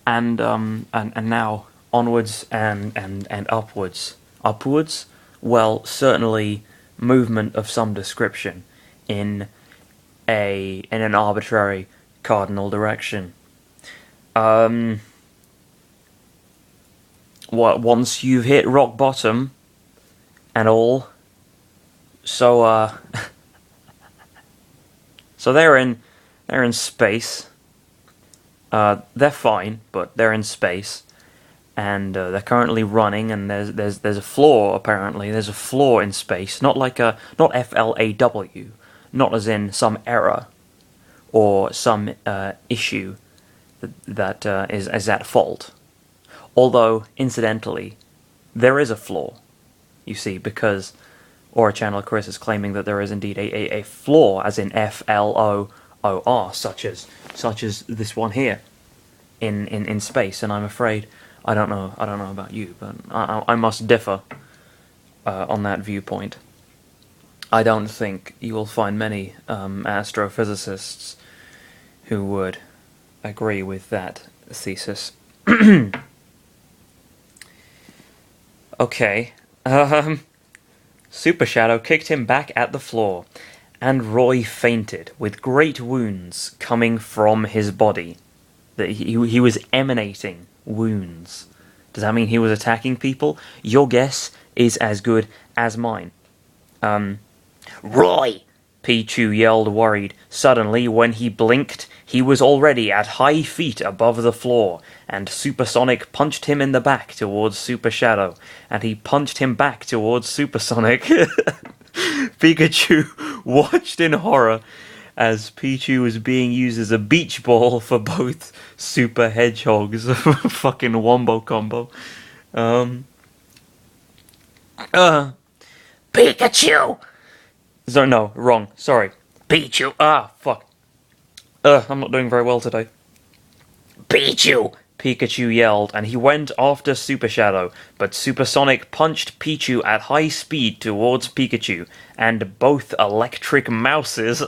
and now onwards and upwards. Upwards? Well, certainly movement of some description in an arbitrary cardinal direction. Once you've hit rock bottom and all, so so they're in space. They're fine, but they're in space, and they're currently running. And there's a flaw apparently. There's a flaw in space, not FLAW, not as in some error or some issue that is at fault. Although, incidentally, there is a flaw, you see, because Aura Channel Chris is claiming that there is indeed a flaw, as in FLOOR, such as this one here, in space. And I'm afraid, I don't know about you, but I must differ on that viewpoint. I don't think you will find many astrophysicists who would agree with that thesis. Okay, Super Shadow kicked him back at the floor, and Roy fainted, with great wounds coming from his body. That he was emanating wounds. Does that mean he was attacking people? Your guess is as good as mine. Roy! Pichu yelled, worried. Suddenly, when he blinked, he was already at high feet above the floor, and Supersonic punched him in the back towards Super Shadow, and he punched him back towards Supersonic. Pikachu watched in horror as Pichu was being used as a beach ball for both Super Hedgehogs. Fucking wombo combo. Pikachu! So, no, wrong. Sorry. Pichu! Fuck. I'm not doing very well today. Pichu! Pikachu yelled, and he went after Super Shadow, but Supersonic punched Pichu at high speed towards Pikachu, and both electric mouses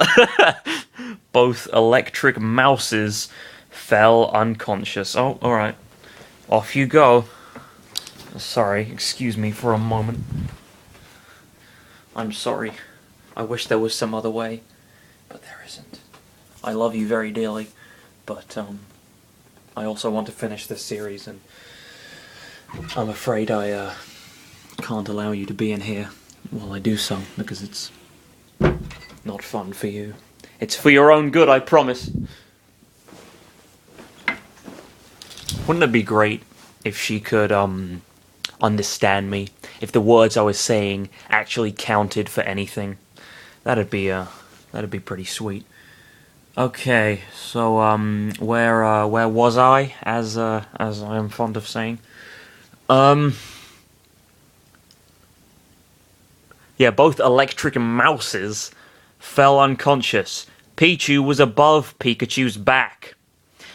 fell unconscious. Oh, alright. Off you go. Sorry, excuse me for a moment. I'm sorry. I wish there was some other way, but there isn't. I love you very dearly, but I also want to finish this series, and I'm afraid I can't allow you to be in here while I do so, because it's not fun for you. It's for your own good, I promise. Wouldn't it be great if she could understand me? If the words I was saying actually counted for anything? That'd be pretty sweet. Okay, so where was I? As I am fond of saying. Yeah, both electric mouses fell unconscious. Pichu was above Pikachu's back.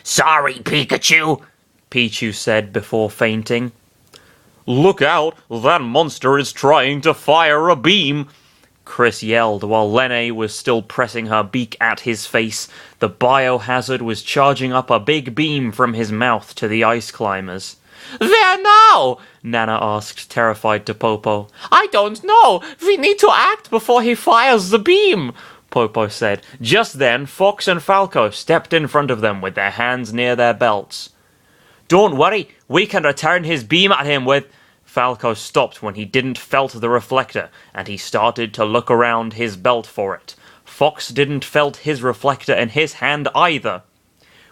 Sorry, Pikachu, Pichu said before fainting. Look out, that monster is trying to fire a beam, Chris yelled while Lene was still pressing her beak at his face. The biohazard was charging up a big beam from his mouth to the ice climbers. Where now? Nana asked, terrified to Popo. I don't know. We need to act before he fires the beam, Popo said. Just then, Fox and Falco stepped in front of them with their hands near their belts. Don't worry, we can return his beam at him with... Falco stopped when he didn't felt the reflector, and he started to look around his belt for it. Fox didn't felt his reflector in his hand either.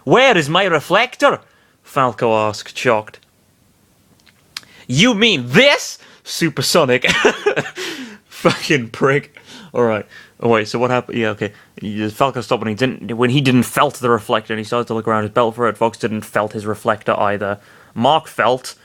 Where is my reflector? Falco asked, shocked. You mean this? Supersonic. Fucking prick. Alright. Oh wait, so what happened? Yeah, okay. Falco stopped when he didn't felt the reflector, and he started to look around his belt for it. Fox didn't felt his reflector either. Mark felt...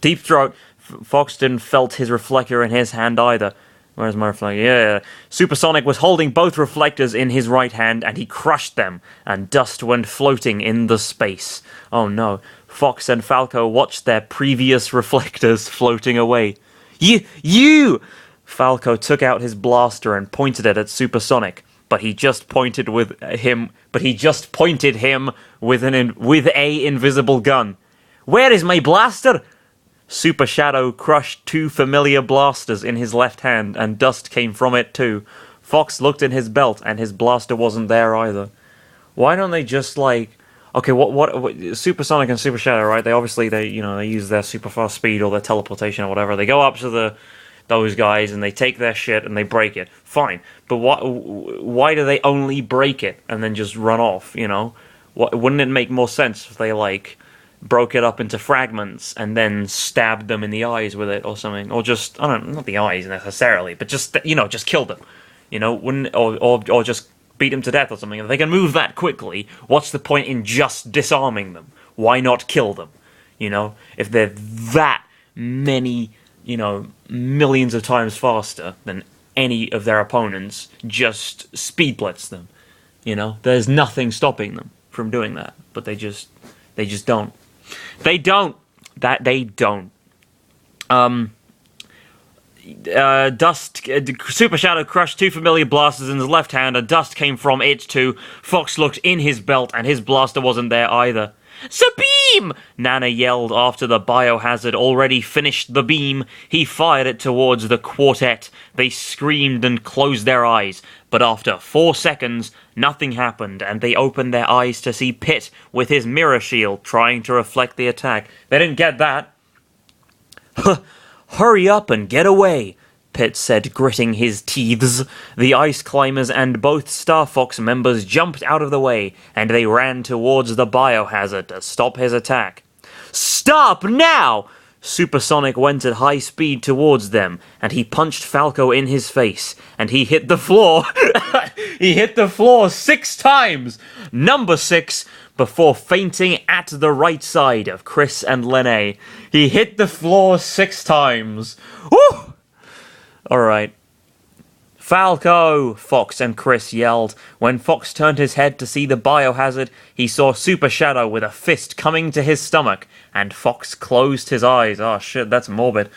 Deep throat. Fox didn't felt his reflector in his hand either. Where's my reflector? Yeah. Supersonic was holding both reflectors in his right hand, and he crushed them, and dust went floating in the space. Oh no. Fox and Falco watched their previous reflectors floating away. You! Falco took out his blaster and pointed it at Supersonic. but he just pointed him with a invisible gun. Where is my blaster? Super Shadow crushed 2 familiar blasters in his left hand, and dust came from it too. Fox looked in his belt, and his blaster wasn't there either. Why don't they just, like... Okay, what Supersonic and Super Shadow, right? They obviously, they use their super fast speed or their teleportation or whatever. They go up to those guys, and they take their shit, and they break it. Fine. But why do they only break it, and then just run off, you know? Wouldn't it make more sense if they, like... broke it up into fragments and then stabbed them in the eyes with it or something, or just, I don't know, not the eyes necessarily, but just, just killed them, wouldn't, or just beat them to death or something. If they can move that quickly, what's the point in just disarming them? Why not kill them? If they're that many, millions of times faster than any of their opponents, just speed blitz them. There's nothing stopping them from doing that, but they just don't. They don't. Super Shadow crushed 2 familiar blasters in his left hand, and dust came from it too. Fox looked in his belt, and his blaster wasn't there either. Sabine! Nana yelled after the biohazard already finished the beam. He fired it towards the quartet. They screamed and closed their eyes, but after 4 seconds, nothing happened, and they opened their eyes to see Pitt with his mirror shield trying to reflect the attack. They didn't get that. Hurry up and get away, Pitt said, gritting his teeth. The Ice Climbers and both Star Fox members jumped out of the way, and they ran towards the biohazard to stop his attack. Stop now! Supersonic went at high speed towards them, and he punched Falco in his face, and he hit the floor. He hit the floor 6 times! Number 6, before fainting at the right side of Chris and Lene. He hit the floor 6 times. Woo! Alright. Falco! Fox and Chris yelled. When Fox turned his head to see the biohazard, he saw Super Shadow with a fist coming to his stomach, and Fox closed his eyes. Oh shit, that's morbid.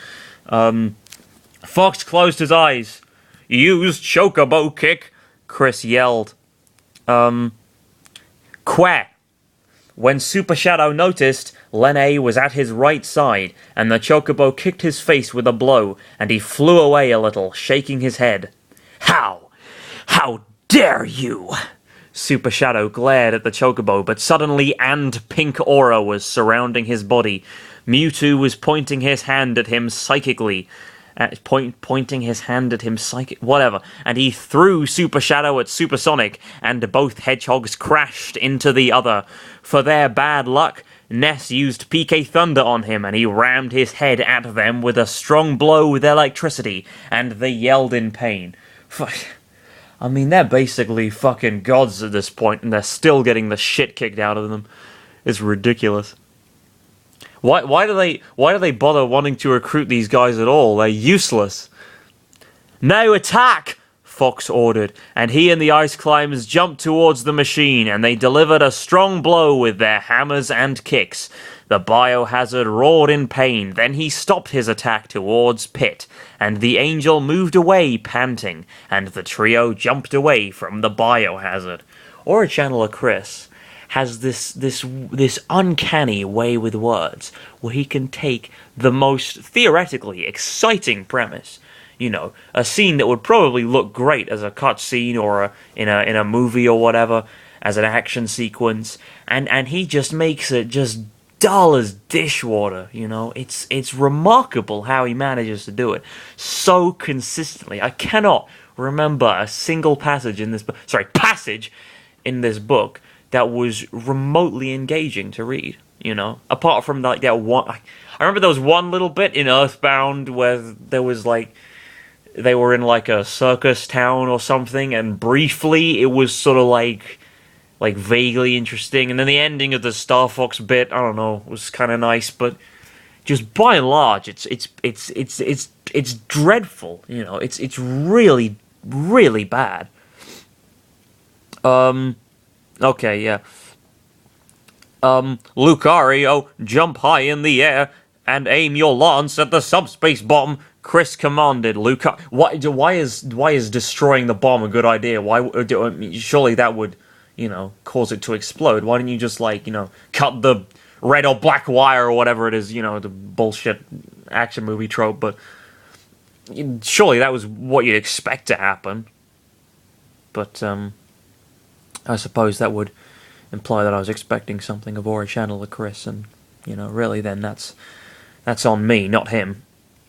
Fox closed his eyes. Use Chocobo Kick, Chris yelled. Quack! When Super Shadow noticed, Lene was at his right side, and the Chocobo kicked his face with a blow, and he flew away a little, shaking his head. How? How dare you? Super Shadow glared at the Chocobo, but suddenly and pink aura was surrounding his body. Mewtwo was pointing his hand at him psychically. Whatever. And he threw Super Shadow at Supersonic, and both hedgehogs crashed into the other. For their bad luck, Ness used PK Thunder on him, and he rammed his head at them with a strong blow with electricity, and they yelled in pain. I mean, they're basically fucking gods at this point, and they're still getting the shit kicked out of them. It's ridiculous. Why do they bother wanting to recruit these guys at all? They're useless. Now attack! Fox ordered, and he and the Ice Climbers jumped towards the machine, and they delivered a strong blow with their hammers and kicks. The biohazard roared in pain, then he stopped his attack towards Pitt, and the Angel moved away panting, and the trio jumped away from the biohazard. Aura Channeler Chris has this uncanny way with words, where he can take the most theoretically exciting premise, a scene that would probably look great as a cutscene or in a movie or whatever, as an action sequence, and he just makes it just dull as dishwater. It's remarkable how he manages to do it so consistently. I cannot remember a single passage in this book that was remotely engaging to read, apart from like that one. I remember there was one little bit in Earthbound where there was like, they were in like a circus town or something, and briefly it was sort of like vaguely interesting, and then the ending of the Star Fox bit, I don't know, was kind of nice, but just by and large, it's dreadful. It's really, really bad. Okay, yeah. Lucario, jump high in the air and aim your lance at the subspace bomb, Chris commanded Luke. Why is destroying the bomb a good idea? Surely that would, cause it to explode. Why didn't you just cut the red or black wire or whatever it is? The bullshit action movie trope. But surely that was what you'd expect to happen. But I suppose that would imply that I was expecting something of Ori Channel to Chris, and really then that's on me, not him.